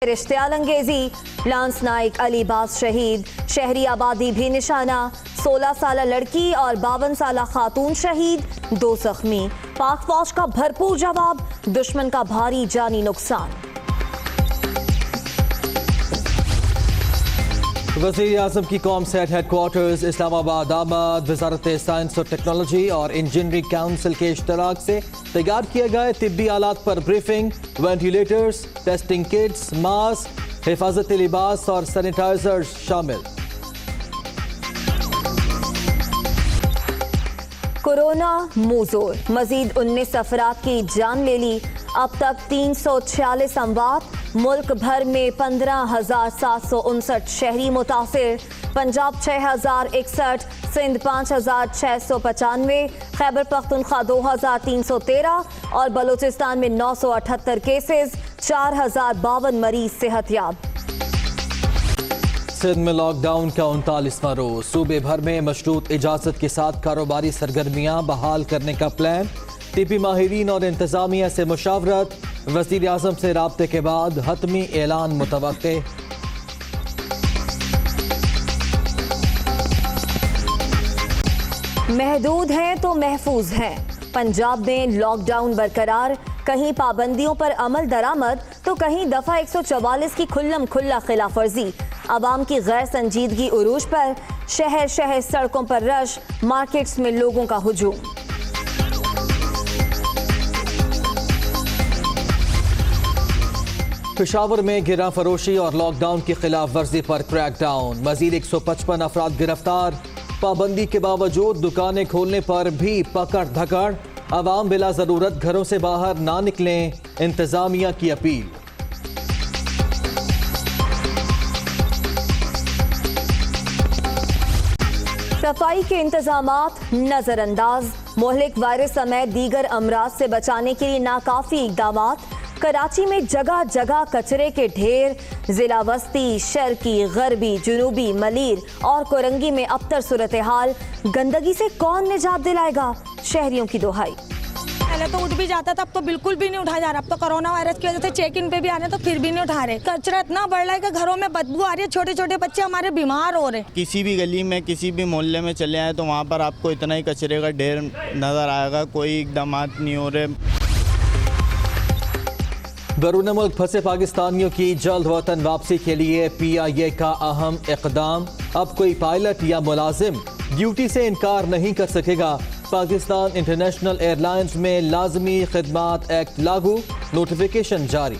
اشتعال انگیزی، لانس نائک علی باز شہید، شہری آبادی بھی نشانہ، 16 سالہ لڑکی اور 52 سالہ خاتون شہید، 2 زخمی، پاک فوج کا بھرپور جواب، دشمن کا بھاری جانی نقصان۔ وزیر اعظم کی قوم سیٹ ہیڈ کوارٹرز اسلام آباد آمد، وزارت سائنس اور ٹیکنالوجی اور انجینئرنگ کونسل کے اشتراک سے تیار کیے گئے طبی آلات پر briefing, ventilators, testing kits, mask, حفاظتی لباس اور سینیٹائزر شامل۔ کورونا موزور، مزید 19 افراد کی جان لے لی، اب تک 346 اموات، ملک بھر میں 15,759 شہری متاثر، پنجاب 6,061، سندھ 5,695، خیبر پختونخوا 2,313 اور بلوچستان میں 978 کیسز، 4,052 مریض صحت یاب۔ سندھ میں لاک ڈاؤن کا 39واں روز، صوبے بھر میں مشروط اجازت کے ساتھ کاروباری سرگرمیاں بحال کرنے کا پلان، طبی ماہرین اور انتظامیہ سے مشاورت، وزیر اعظم سے رابطے کے بعد حتمی اعلان متوقع۔ محدود ہیں تو محفوظ ہیں، پنجاب میں لاک ڈاؤن برقرار، کہیں پابندیوں پر عمل درآمد تو کہیں دفعہ 144 کی کھلم کھلا خلاف ورزی، عوام کی غیر سنجیدگی عروج پر، شہر شہر سڑکوں پر رش، مارکیٹس میں لوگوں کا ہجوم۔ پشاور میں گراں فروشی اور لاک ڈاؤن کی خلاف ورزی پر کریک ڈاؤن، مزید 155 افراد گرفتار، پابندی کے باوجود دکانیں کھولنے پر بھی پکڑ دھکڑ، عوام بلا ضرورت گھروں سے باہر نہ نکلیں، انتظامیہ کی اپیل۔ صفائی کے انتظامات نظر انداز، مہلک وائرس سمیت دیگر امراض سے بچانے کے لیے ناکافی اقدامات، کراچی میں جگہ جگہ کچرے کے ڈھیر، ضلع وسطی، شرقی، غربی، جنوبی، ملیر اور کورنگی میں ابتر صورتحال، گندگی سے کون نجات دلائے گا، شہریوں کی دہائی۔ پہلے تو اٹھ بھی جاتا تھا، اب تو بالکل بھی نہیں اٹھایا جا رہا، اب تو کرونا وائرس کی وجہ سے چیک ان پہ بھی آنے تو پھر بھی نہیں اٹھا رہے، کچرا اتنا بڑھ رہا ہے کہ گھروں میں بدبو آ رہی ہے، چھوٹے چھوٹے بچے ہمارے بیمار ہو رہے ہیں۔ کسی بھی گلی میں کسی بھی محلے میں چلے آئے تو وہاں پر آپ کو اتنا ہی کچرے کا ڈھیر نظر آئے گا، کوئی اقدامات نہیں ہو رہے۔ بیرون ملک پھنسے پاکستانیوں کی جلد وطن واپسی کے لیے پی آئی اے کا اہم اقدام، اب کوئی پائلٹ یا ملازم ڈیوٹی سے انکار نہیں کر سکے گا، پاکستان انٹرنیشنل ایئر لائنز میں لازمی خدمات ایکٹ لاگو، نوٹیفیکیشن جاری۔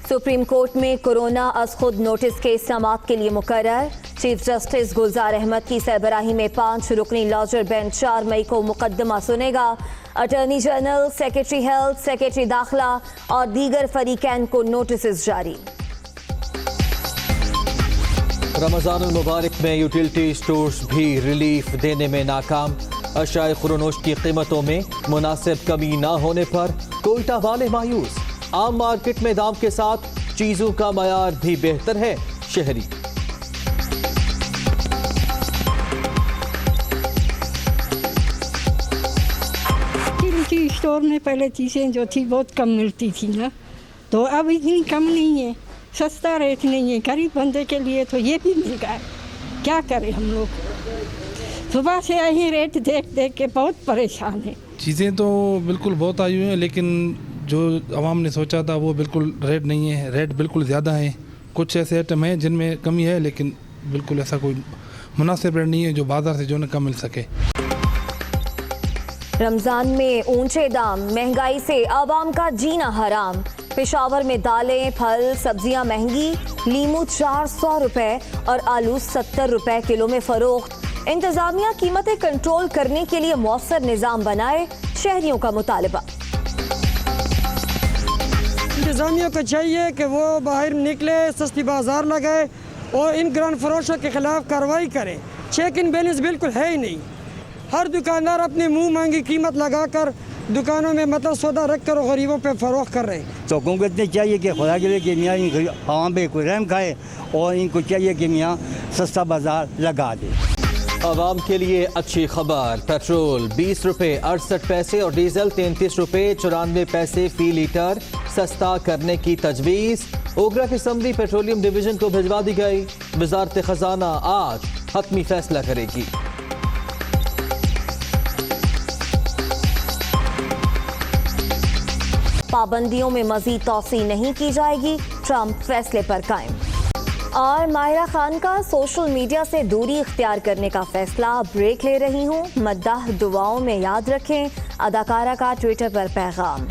سپریم کورٹ میں کورونا از خود نوٹس کے سماعت کے لیے مقرر، چیف جسٹس گلزار احمد کی سربراہی میں 5 رکنی لاجر بینچ 4 مئی کو مقدمہ سنے گا، attorney general, secretary health, secretary داخلہ اور دیگر فریقین کو نوٹسز جاری۔ رمضان المبارک میں یوٹیلٹی سٹورز بھی ریلیف دینے میں ناکام، اشیاء خورنوش کی قیمتوں میں مناسب کمی نہ ہونے پر کوئٹہ والے مایوس، عام مارکیٹ میں دام کے ساتھ چیزوں کا معیار بھی بہتر ہے، شہری۔ یوٹیلٹی اسٹور میں پہلے چیزیں جو تھی بہت کم ملتی تھی نا، تو اب اتنی کم نہیں ہے، سستا ریٹ نہیں ہے، غریب بندے کے لیے تو یہ بھی مل گیا ہے، کیا کریں ہم لوگ، صبح سے یہی ریٹ دیکھ دیکھ کے بہت پریشان ہیں۔ چیزیں تو بالکل بہت آئی ہوئی ہیں، لیکن جو عوام نے سوچا تھا وہ بالکل ریٹ نہیں ہے، ریٹ بالکل زیادہ ہیں، کچھ ایسے آئٹم ہیں جن میں کمی ہے لیکن بالکل ایسا کوئی مناسب ریٹ نہیں ہے جو بازار سے جو نہ کم مل سکے۔ رمضان میں اونچے دام، مہنگائی سے عوام کا جینا حرام، پشاور میں دالیں، پھل، سبزیاں مہنگی، لیمو 400 روپے اور آلو 70 روپے کلو میں فروخت، انتظامیہ قیمتیں کنٹرول کرنے کے لیے مؤثر نظام بنائے، شہریوں کا مطالبہ۔ انتظامیہ کو چاہیے کہ وہ باہر نکلے، سستی بازار لگائے اور ان گران فروشوں کے خلاف کارروائی کرے، چیک ان بیلنس بالکل ہے ہی نہیں، ہر دکاندار اپنے منہ مانگی قیمت لگا کر دکانوں میں مطلب سودا رکھ کر غریبوں پہ فروخت کر رہے ہیں۔ تو حکومت نے چاہیے کہ خدا کے لیے کہ میاں عوام پہ کوئی رحم کھائے اور ان کو چاہیے کہ میاں سستا بازار لگا دے۔ عوام کے لیے اچھی خبر، پیٹرول 20 روپے 68 پیسے اور ڈیزل 33 روپے 94 پیسے فی لیٹر سستا کرنے کی تجویز۔ اوگرا کی اسمبلی پیٹرولیم ڈویژن کو بھجوا دی گئی، وزارت خزانہ آج حتمی فیصلہ کرے گی۔ پابندیوں میں مزید توسیع نہیں کی جائے گی، ٹرمپ فیصلے پر قائم۔ اور ماہرہ خان کا سوشل میڈیا سے دوری اختیار کرنے کا فیصلہ، بریک لے رہی ہوں، مداح دعاؤں میں یاد رکھیں، اداکارہ کا ٹویٹر پر پیغام۔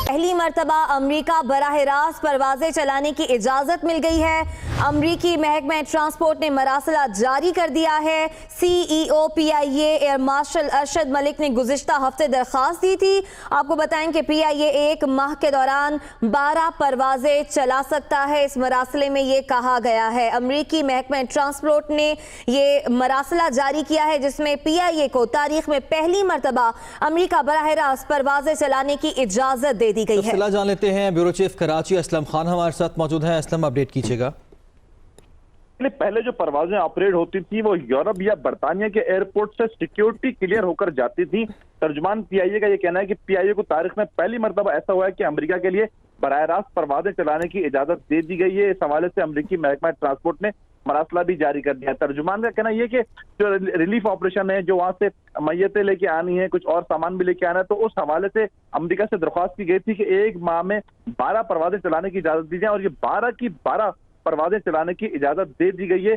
پہلی مرتبہ امریکہ براہ راست پروازیں چلانے کی اجازت مل گئی ہے۔ امریکی محکمہ ٹرانسپورٹ نے مراسلہ جاری کر دیا ہے۔ سی ای او پی آئی a air marshal Arshad Malik نے گزشتہ ہفتے درخواست دی تھی۔ آپ کو بتائیں کہ پی آئی اے 1 ماہ کے دوران 12 پروازیں چلا سکتا ہے۔ اس مراسلے میں یہ کہا گیا ہے، امریکی محکمہ ٹرانسپورٹ نے یہ مراسلہ جاری کیا ہے جس میں پی آئی اے کو تاریخ میں پہلی مرتبہ امریکہ براہ راست پروازیں چلانے کی اجازت دے دی گئی ہے۔ تفصیلات جان لیتے ہیں، بیورو چیف کراچی اسلم خان ہمارے ساتھ موجود ہیں۔ اسلم، اپڈیٹ کیجیے گا۔ پہلے جو پروازیں آپریٹ ہوتی تھی وہ یورپ یا برطانیہ کے ایئرپورٹ سے سیکیورٹی کلیئر ہو کر جاتی تھی۔ ترجمان پی آئی اے کا یہ کہنا ہے کہ پی آئی اے کو تاریخ میں پہلی مرتبہ ایسا ہوا ہے کہ امریکہ کے لیے براہ راست پروازیں چلانے کی اجازت دے دی گئی ہے۔ اس حوالے سے امریکی محکمہ ٹرانسپورٹ نے مراسلہ بھی جاری کر دیا ہے۔ ترجمان کا کہنا یہ کہ جو ریلیف آپریشن ہے، جو وہاں سے میتیں لے کے آنی ہے، کچھ اور سامان بھی لے کے آنا ہے، تو اس حوالے سے امریکہ سے درخواست کی گئی تھی کہ 1 ماہ میں 12 پروازیں چلانے کی اجازت دی جائے، اور یہ 12 کی 12 پروازیں چلانے کی اجازت دے دی گئی ہے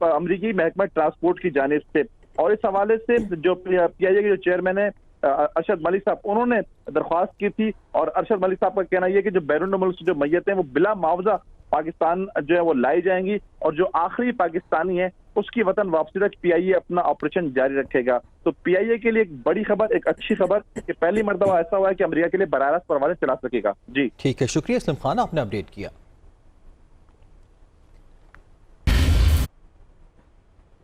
امریکی محکمہ ٹرانسپورٹ کی جانب سے۔ اور اس حوالے سے جو پی آئی اے کے جو چیئرمین ہے ارشد ملک صاحب، انہوں نے درخواست کی تھی، اور ارشد ملک صاحب کا کہنا یہ کہ جو بیرون ملک سے جو میتیں ہیں وہ بلا معاوضہ پاکستان جو ہے وہ لائی جائیں گی، اور جو آخری پاکستانی ہے اس کی وطن واپسی تک پی آئی اے اپنا آپریشن جاری رکھے گا۔ تو پی آئی اے کے لیے ایک بڑی خبر، ایک اچھی خبر کہ پہلی مرتبہ ایسا ہوا ہے کہ امریکہ کے لیے براہ راست پروازیں چلا سکے گا۔ جی ٹھیک ہے، شکریہ اسلم خان، آپ نے اپڈیٹ کیا۔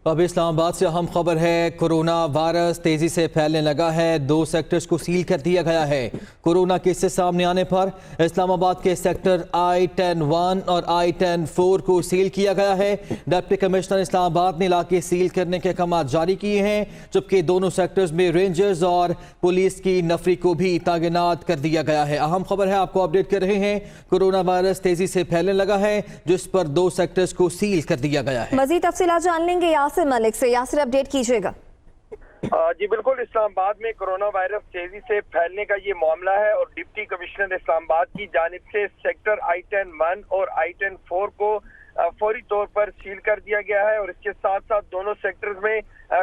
اب اسلام آباد سے اہم خبر ہے، کورونا وائرس تیزی سے پھیلنے لگا ہے، 2 سیکٹرز کو سیل کر دیا گیا ہے۔ کورونا کیسز سامنے آنے پر اسلام آباد کے سیکٹر I-10-1 اور I-10-4 کو سیل کیا گیا ہے۔ ڈپٹی کمشنر اسلام آباد نے علاقے سیل کرنے کے احکامات جاری کیے ہیں، جبکہ دونوں سیکٹرز میں رینجرز اور پولیس کی نفری کو بھی تعینات کر دیا گیا ہے۔ اہم خبر ہے، آپ کو اپڈیٹ کر رہے ہیں، کورونا وائرس تیزی سے پھیلنے لگا ہے، جس پر 2 سیکٹرز کو سیل کر دیا گیا ہے۔ مزید تفصیلات جان لیں گے یاسر ملک سے۔ یاسر، اپڈیٹ کیجیے گا۔ جی بالکل، اسلام آباد میں کورونا وائرس تیزی سے پھیلنے کا یہ معاملہ ہے، اور ڈپٹی کمشنر اسلام آباد کی جانب سے سیکٹر I-10-1 اور I-10-4 کو فوری طور پر سیل کر دیا گیا ہے، اور اس کے ساتھ ساتھ دونوں سیکٹرز میں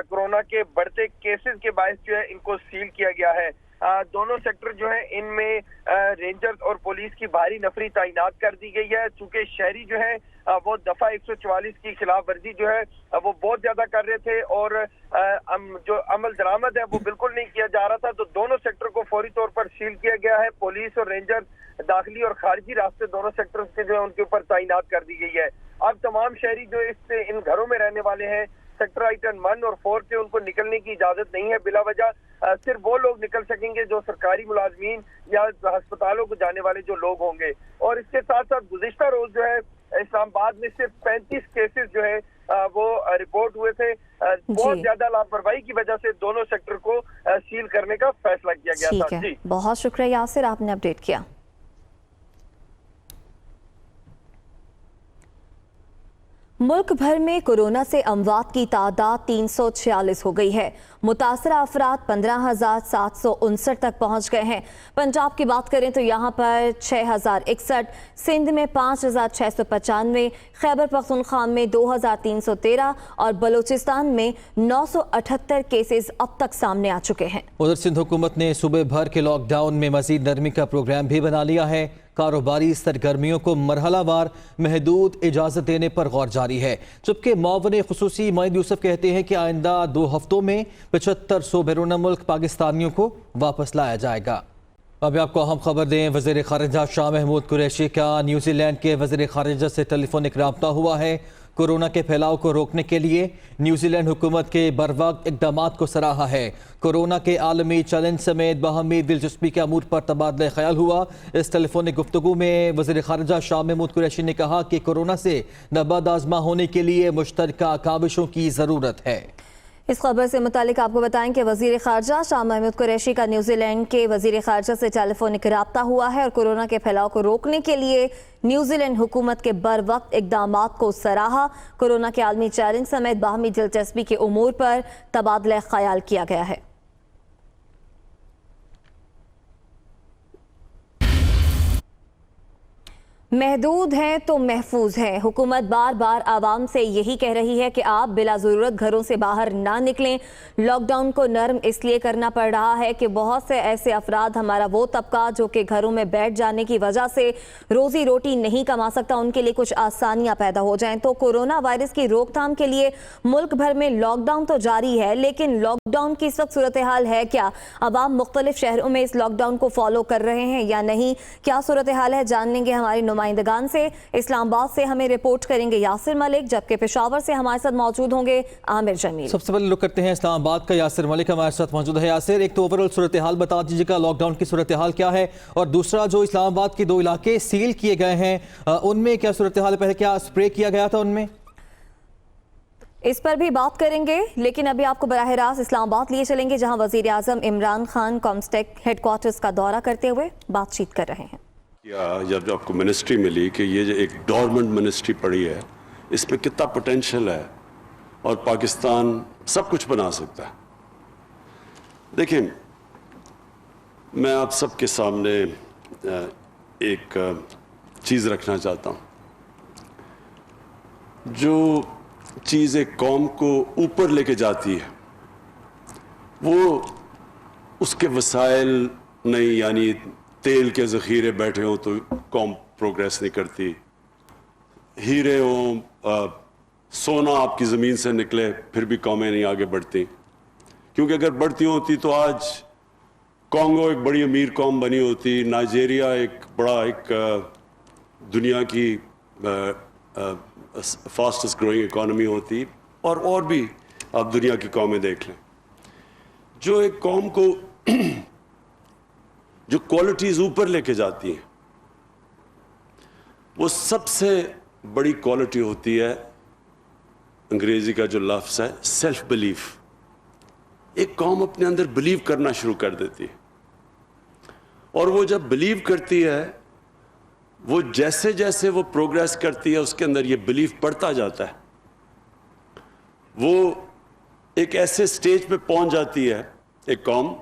کورونا کے بڑھتے کیسز کے باعث جو ہے ان کو سیل کیا گیا ہے۔ دونوں سیکٹر جو ہیں ان میں رینجرز اور پولیس کی بھاری نفری تعینات کر دی گئی ہے، چونکہ شہری جو ہے وہ دفعہ 144 کی خلاف ورزی جو ہے وہ بہت زیادہ کر رہے تھے، اور جو عمل درآمد ہے وہ بالکل نہیں کیا جا رہا تھا، تو دونوں سیکٹر کو فوری طور پر سیل کیا گیا ہے۔ پولیس اور رینجر داخلی اور خارجی راستے دونوں سیکٹرز کے جو ہے ان کے اوپر تعینات کر دی گئی ہے۔ اب تمام شہری جو ان گھروں میں رہنے والے ہیں سیکٹر I-10-1 اور 4 سے، ان کو نکلنے کی اجازت نہیں ہے بلا وجہ، صرف وہ لوگ نکل سکیں گے جو سرکاری ملازمین یا ہسپتالوں کو جانے والے جو لوگ ہوں گے۔ اور اس کے ساتھ ساتھ گزشتہ روز جو ہے اسلام آباد میں صرف 35 کیسز جو ہے وہ رپورٹ ہوئے تھے۔ بہت زیادہ لاپرواہی کی وجہ سے دونوں سیکٹر کو سیل کرنے کا فیصلہ کیا گیا تھا۔ جی بہت شکریہ یاسر، آپ نے اپڈیٹ کیا۔ ملک بھر میں کورونا سے اموات کی تعداد 346 ہو گئی ہے، متاثرہ افراد 15,759 تک پہنچ گئے ہیں۔ پنجاب کی بات کریں تو یہاں پر 6,061، سندھ میں 5,695، خیبر پختونخوا میں 2,313 اور بلوچستان میں 978 کیسز اب تک سامنے آ چکے ہیں۔ ادھر سندھ حکومت نے صوبے بھر کے لاک ڈاؤن میں مزید نرمی کا پروگرام بھی بنا لیا ہے۔ کاروباری سرگرمیوں کو مرحلہ وار محدود اجازت دینے پر غور جاری ہے، جبکہ معاون خصوصی معید یوسف کہتے ہیں کہ آئندہ 2 ہفتوں میں 7500 بیرون ملک پاکستانیوں کو واپس لایا جائے گا۔ اب آپ کو اہم خبر دیں، وزیر خارجہ شاہ محمود قریشی کا نیوزی لینڈ کے وزیر خارجہ سے ٹیلی فونک رابطہ ہوا ہے۔ کورونا کے پھیلاؤ کو روکنے کے لیے نیوزی لینڈ حکومت کے بروقت اقدامات کو سراہا ہے۔ کورونا کے عالمی چیلنج سمیت باہمی دلچسپی کے امور پر تبادلہ خیال ہوا۔ اس ٹیلی فونک گفتگو میں وزیر خارجہ شاہ محمود قریشی نے کہا کہ کورونا سے نبرد آزما ہونے کے لیے مشترکہ کاوشوں کی ضرورت ہے۔ اس خبر سے متعلق آپ کو بتائیں کہ وزیر خارجہ شاہ محمود قریشی کا نیوزی لینڈ کے وزیر خارجہ سے ٹیلی فونک رابطہ ہوا ہے اور کورونا کے پھیلاؤ کو روکنے کے لیے نیوزی لینڈ حکومت کے بروقت اقدامات کو سراہا۔ کورونا کے عالمی چیلنج سمیت باہمی دلچسپی کے امور پر تبادلہ خیال کیا گیا ہے۔ محدود ہیں تو محفوظ ہیں۔ حکومت بار بار عوام سے یہی کہہ رہی ہے کہ آپ بلا ضرورت گھروں سے باہر نہ نکلیں۔ لاک ڈاؤن کو نرم اس لیے کرنا پڑ رہا ہے کہ بہت سے ایسے افراد، ہمارا وہ طبقہ جو کہ گھروں میں بیٹھ جانے کی وجہ سے روزی روٹی نہیں کما سکتا، ان کے لیے کچھ آسانیاں پیدا ہو جائیں۔ تو کورونا وائرس کی روک تھام کے لیے ملک بھر میں لاک ڈاؤن تو جاری ہے، لیکن لاک ڈاؤن کی اس وقت صورتحال ہے کیا؟ عوام مختلف شہروں میں اس لاک ڈاؤن کو فالو کر رہے ہیں یا نہیں؟ کیا صورتحال ہے جان لیں گے ہماری نمائندگان سے۔ اسلام آباد سے ہمیں رپورٹ کریں گے یاسر ملک، جبکہ پشاور سے ہمارے ساتھ موجود ہوں گے عامر جمیل۔ سب سے پہلے لوگ کرتے ہیں اسلام آباد کا، یاسر ملک ہمارے ساتھ موجود ہے۔ یاسر، ایک تو اوورال صورتحال بتا دیجیے گا، لاک ڈاؤن کی صورتحال کیا ہے، اور دوسرا جو اسلام آباد کے 2 علاقے سیل کیے گئے ہیں ان میں کیا صورتحال ہے؟ پہلے کیا اسپرے کیا گیا تھا ان میں؟ اس پر بھی بات کریں گے، لیکن ابھی آپ کو براہ راست اسلام آباد لیے چلیں گے جہاں وزیر اعظم Imran Khan COMSTECH headquarters کا دورہ کرتے ہوئے بات چیت کر رہے ہیں۔ جب آپ کو منسٹری ملی کہ یہ جو ایک ڈورمنٹ منسٹری پڑی ہے، اس میں کتنا پوٹینشل ہے اور پاکستان سب کچھ بنا سکتا ہے۔ دیکھیں، میں آپ سب کے سامنے ایک چیز رکھنا چاہتا ہوں۔ جو چیز ایک قوم کو اوپر لے کے جاتی ہے وہ اس کے وسائل نہیں، یعنی تیل کے ذخیرے بیٹھے ہوں تو قوم پروگریس نہیں کرتی، ہیرے ہوں، سونا آپ کی زمین سے نکلے پھر بھی قومیں نہیں آگے بڑھتی، کیونکہ اگر بڑھتی ہوتی تو آج کانگو ایک بڑی امیر قوم بنی ہوتی، نائجیریا ایک بڑا ایک دنیا کی فاسٹسٹ گروئنگ اکانومی ہوتی، اور بھی آپ دنیا کی قومیں دیکھ لیں۔ جو ایک قوم کو جو کوالٹیز اوپر لے کے جاتی ہیں وہ سب سے بڑی کوالٹی ہوتی ہے، انگریزی کا جو لفظ ہے سیلف بلیف۔ ایک قوم اپنے اندر بلیو کرنا شروع کر دیتی ہے، اور وہ جب بلیو کرتی ہے، وہ جیسے جیسے وہ پروگریس کرتی ہے اس کے اندر یہ بلیف بڑھتا جاتا ہے۔ وہ ایک ایسے سٹیج پہ پہنچ جاتی ہے ایک قوم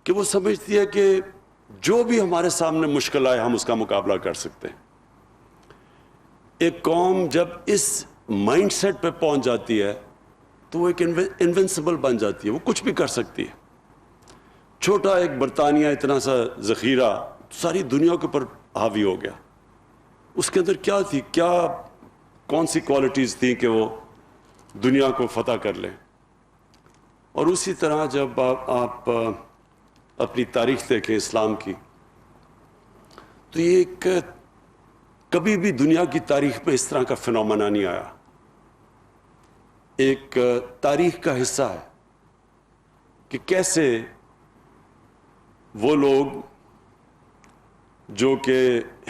کہ وہ سمجھتی ہے کہ جو بھی ہمارے سامنے مشکل آئے ہم اس کا مقابلہ کر سکتے ہیں۔ ایک قوم جب اس مائنڈ سیٹ پہ پہنچ جاتی ہے تو وہ ایک انوینسیبل بن جاتی ہے، وہ کچھ بھی کر سکتی ہے۔ چھوٹا ایک برطانیہ اتنا سا ذخیرہ ساری دنیا کے اوپر حاوی ہو گیا، اس کے اندر کیا تھی، کون سی کوالٹیز تھیں کہ وہ دنیا کو فتح کر لیں۔ اور اسی طرح جب آپ اپنی تاریخ دیکھیں اسلام کی، تو یہ ایک کبھی بھی دنیا کی تاریخ میں اس طرح کا فنومنا نہیں آیا۔ ایک تاریخ کا حصہ ہے کہ کیسے وہ لوگ جو کہ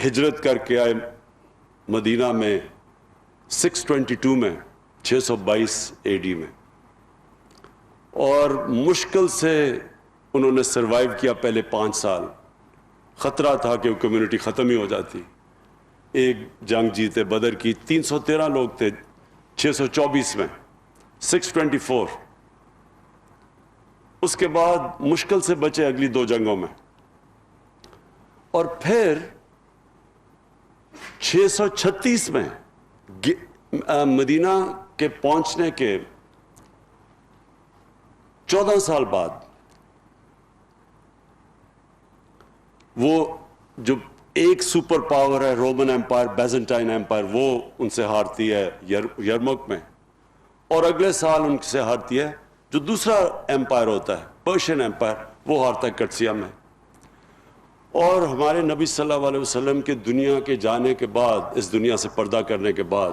ہجرت کر کے آئے مدینہ میں 622 میں 622 AD میں، اور مشکل سے انہوں نے سروائیو کیا پہلے 5 سال۔ خطرہ تھا کہ وہ کمیونٹی ختم ہی ہو جاتی۔ ایک جنگ جیتے بدر کی، 313 لوگ تھے 624 میں، 624۔ اس کے بعد مشکل سے بچے اگلی 2 جنگوں میں، اور پھر 636 میں مدینہ کے پہنچنے کے 14 سال بعد وہ جو ایک سپر پاور ہے رومن ایمپائر، بیزنٹائن ایمپائر، وہ ان سے ہارتی ہے یرمک میں، اور اگلے سال ان سے ہارتی ہے جو دوسرا ایمپائر ہوتا ہے پرشین ایمپائر، وہ ہارتا ہے کرسیا میں۔ اور ہمارے نبی صلی اللہ علیہ وسلم کے دنیا کے جانے کے بعد، اس دنیا سے پردہ کرنے کے بعد،